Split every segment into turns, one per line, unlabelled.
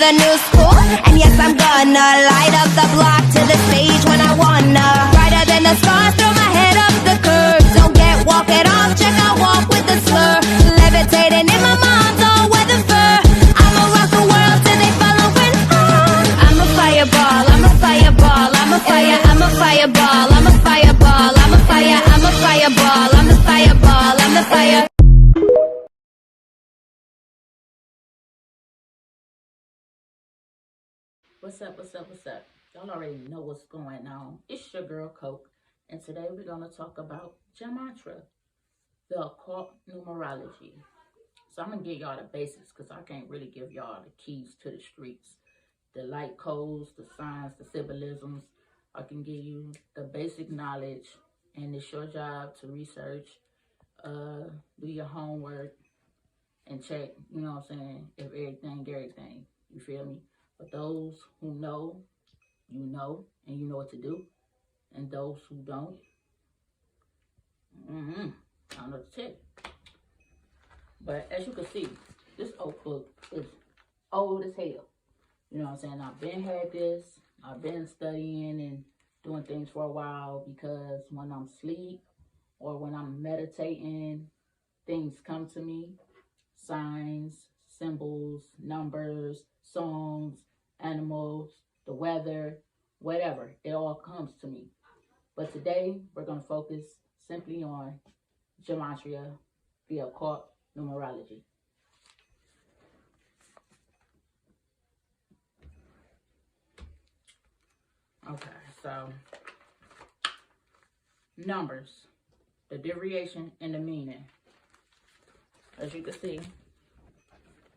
the new school. And yes, I'm gonna light up the block to the stage when I wanna. Brighter than the stars, throw my head up the curve. Don't get walking off, check out walk with the slur. Levitating in my mom's all weather fur. I'ma rock the world till they following on. I'm a fireball, I'm a fireball, I'm a fire, I'm a fireball, I'm a fireball, I'm a fire, I'm a fireball, I'm a fireball, I'm a fire.
What's up, what's up, what's up? Y'all already know what's going on. It's your girl Coke, and today we're going to talk about Gematria, the occult numerology. So I'm going to give y'all the basics because I can't really give y'all the keys to the streets. The light codes, the signs, the symbolisms. I can give you the basic knowledge, and it's your job to research, do your homework, and check, you know what I'm saying, if everything, you feel me? But those who know, you know, and you know what to do. And those who don't, I don't know what to tell you. But as you can see, this old book is old as hell. You know what I'm saying? I've been had this. I've been studying and doing things for a while because when I'm asleep or when I'm meditating, things come to me. Signs, symbols, numbers, songs, animals, the weather, whatever. It all comes to me. But today, we're going to focus simply on Gematria, the occult numerology. Okay, so numbers, the derivation and the meaning. As you can see,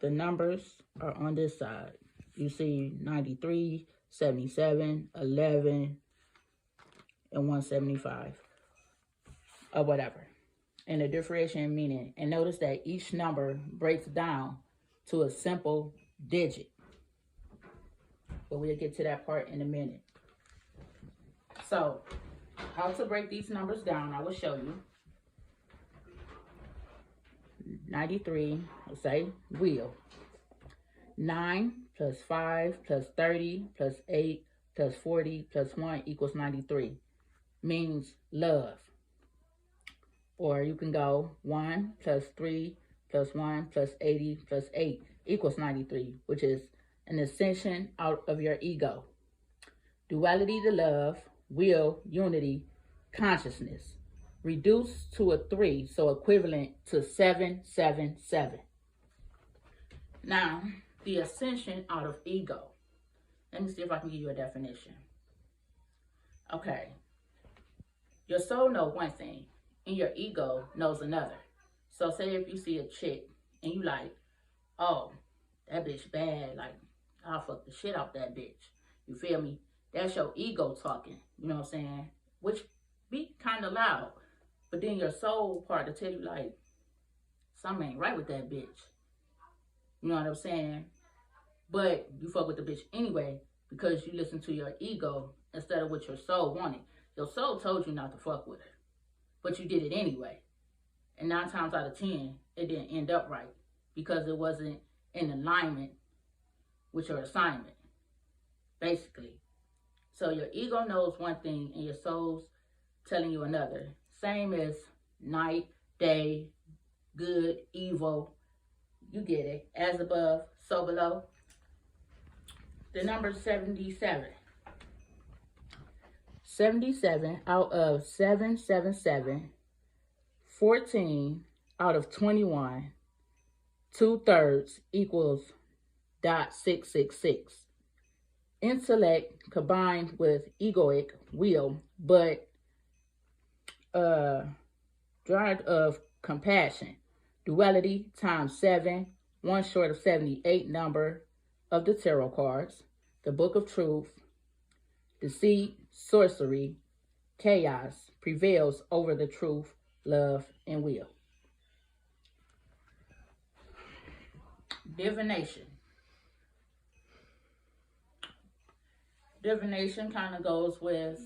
the numbers are on this side. You see 93, 77, 11, and 175, or whatever. And the differentiation and meaning. And notice that each number breaks down to a simple digit. But we'll get to that part in a minute. So, how to break these numbers down, I will show you. 93, let's say, wheel. 9 plus 5 plus 30 plus 8 plus 40 plus 1 equals 93. Means love. Or you can go 1 plus 3 plus 1 plus 80 plus 8 equals 93, which is an ascension out of your ego. Duality to love, will, unity, consciousness. Reduced to a 3, so equivalent to 777. Now, the ascension out of ego. Let me see if I can give you a definition. Okay. Your soul knows one thing, and your ego knows another. So say if you see a chick, and you like, oh, that bitch bad, like, I'll fuck the shit out that bitch. You feel me? That's your ego talking, you know what I'm saying? Which be kind of loud. But then your soul part to tell you, like, something ain't right with that bitch. You know what I'm saying? But you fuck with the bitch anyway because you listen to your ego instead of what your soul wanted. Your soul told you not to fuck with her, but you did it anyway. And 9 times out of 10, it didn't end up right because it wasn't in alignment with your assignment, basically. So your ego knows one thing and your soul's telling you another. Same as night, day, good, evil. You get it. As above, so below. The number 77. 77 out of 777. 14 out of 21. 2/3 equals .666. Intellect combined with egoic will, but drive of compassion. Duality times 7, 1 short of 78 number of the tarot cards. The book of truth. Deceit, sorcery, chaos prevails over the truth, love, and will. Divination. Divination kind of goes with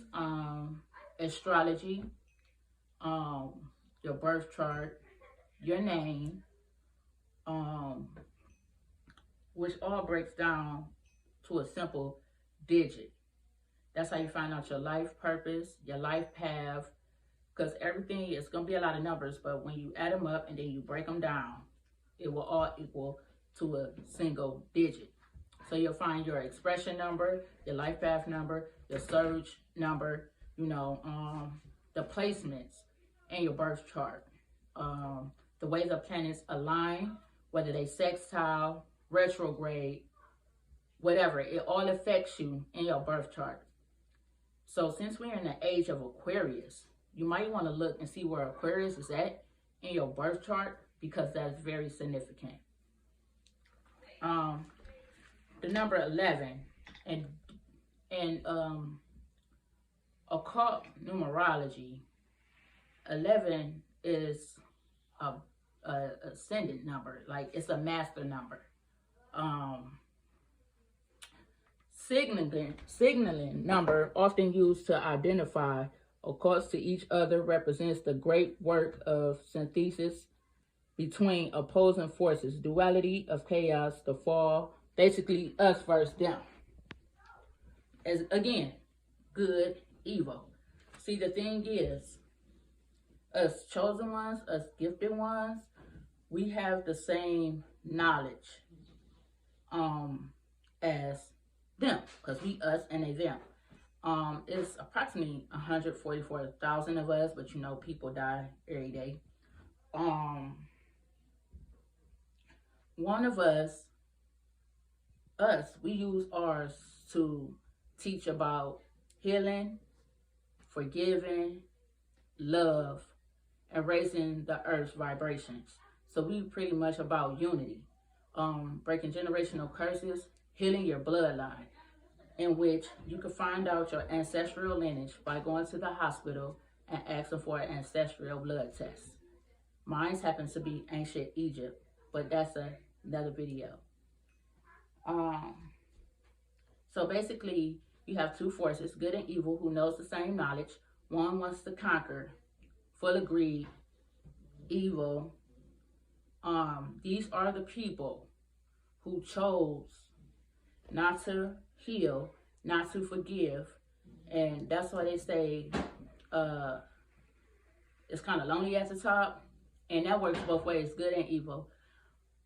astrology, your birth chart, your name, which all breaks down to a simple digit. That's how you find out your life purpose, your life path, because everything is going to be a lot of numbers, but when you add them up and then you break them down, it will all equal to a single digit. So you'll find your expression number, your life path number, your surge number, the placements, and your birth chart. The way the planets align, whether they sextile, retrograde, whatever, it all affects you in your birth chart. So since we're in the age of Aquarius, you might want to look and see where Aquarius is at in your birth chart, because that's very significant. The number 11 and occult numerology, 11 is a ascendant number, like it's a master number. Signaling number, often used to identify occults to each other, represents the great work of synthesis between opposing forces, duality of chaos, the fall, basically us versus them. As again, good, evil. See, the thing is, us chosen ones, us gifted ones, we have the same knowledge as them, because we us and they them. It's approximately 144,000 of us, but people die every day. One of us, we use ours to teach about healing, forgiving, love, and raising the earth's vibrations. So we pretty much about unity, breaking generational curses, healing your bloodline, in which you can find out your ancestral lineage by going to the hospital and asking for an ancestral blood test. Mine happens to be ancient Egypt, but that's another video. So basically, you have two forces, good and evil, who knows the same knowledge. One wants to conquer, full of greed, evil. These are the people who chose not to heal, not to forgive, and that's why they say it's kind of lonely at the top, and that works both ways, good and evil.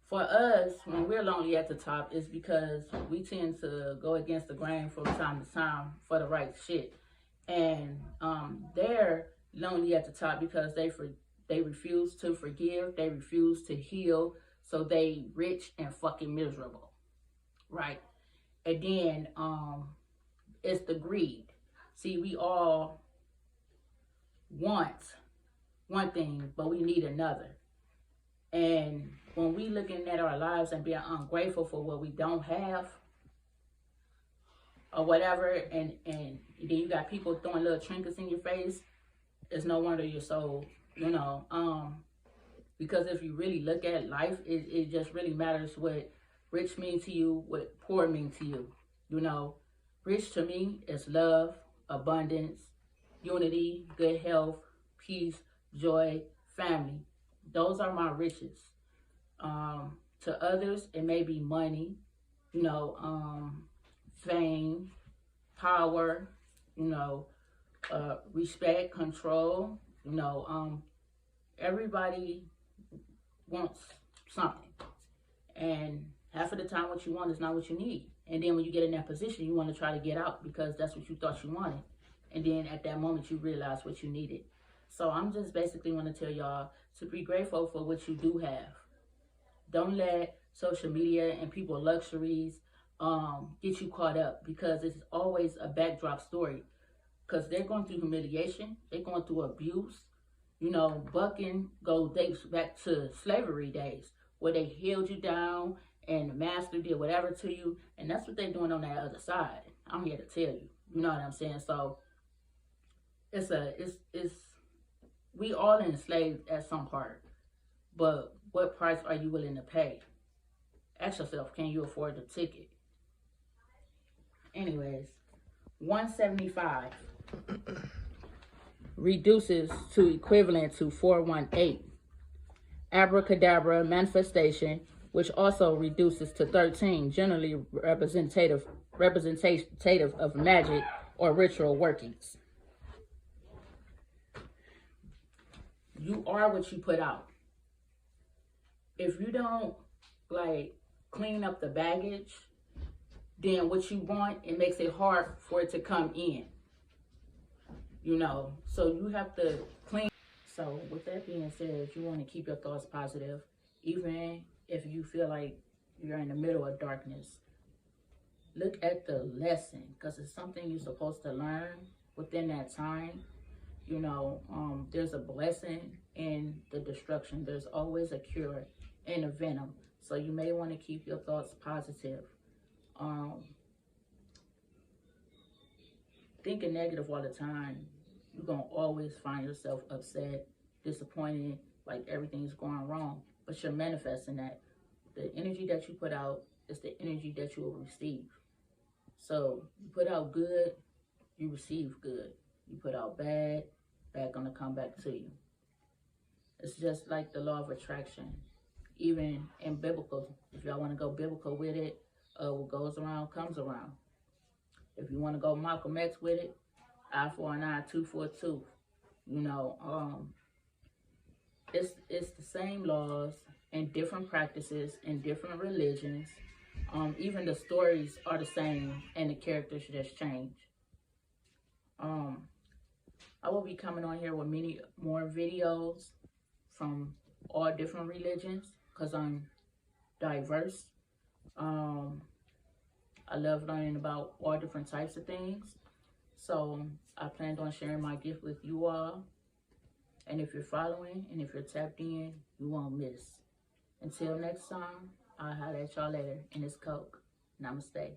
For us, when we're lonely at the top, it's because we tend to go against the grain from time to time for the right shit, and they're lonely at the top because they refuse to forgive, they refuse to heal, so they rich and fucking miserable, right? And then it's the greed. See, we all want one thing, but we need another. And when we looking at our lives and being ungrateful for what we don't have or whatever, and then you got people throwing little trinkets in your face, it's no wonder you're so, because if you really look at life, it just really matters what rich means to you, what poor means to you. Rich to me is love, abundance, unity, good health, peace, joy, family. Those are my riches. To others, it may be money, fame, power, respect, control. Everybody wants something. And half of the time what you want is not what you need. And then when you get in that position, you want to try to get out because that's what you thought you wanted. And then at that moment, you realize what you needed. So I'm just basically want to tell y'all to be grateful for what you do have. Don't let social media and people's luxuries get you caught up, because it's always a backdrop story. Because they're going through humiliation. They're going through abuse. Bucking dates back to slavery days, where they held you down and the master did whatever to you. And that's what they're doing on that other side. I'm here to tell you. You know what I'm saying? So we all enslaved at some part. But what price are you willing to pay? Ask yourself, can you afford the ticket? Anyways, 175 reduces to equivalent to 418. Abracadabra, manifestation, which also reduces to 13, generally representative of magic or ritual workings. You are what you put out. If you don't like clean up the baggage, then what you want, it makes it hard for it to come in. You know, so you have to clean. So with that being said, you want to keep your thoughts positive, even if you feel like you're in the middle of darkness. Look at the lesson, because it's something you're supposed to learn within that time. You know, there's a blessing in the destruction. There's always a cure in a venom. So you may want to keep your thoughts positive. Thinking negative all the time, you're going to always find yourself upset, disappointed, like everything's going wrong. But you're manifesting that. The energy that you put out is the energy that you will receive. So you put out good, you receive good. You put out bad, bad gonna come back to you. It's just like the law of attraction. Even in biblical, if y'all want to go biblical with it, what goes around comes around. If you want to go Malcolm X with it, eye for an eye, tooth for a tooth. You know, it's the same laws and different practices in different religions. Even the stories are the same and the characters just change. I will be coming on here with many more videos from all different religions because I'm diverse. I love learning about all different types of things. So I planned on sharing my gift with you all. And if you're following and if you're tapped in, you won't miss. Until next time, I'll holler at y'all later. And it's Coke. Namaste.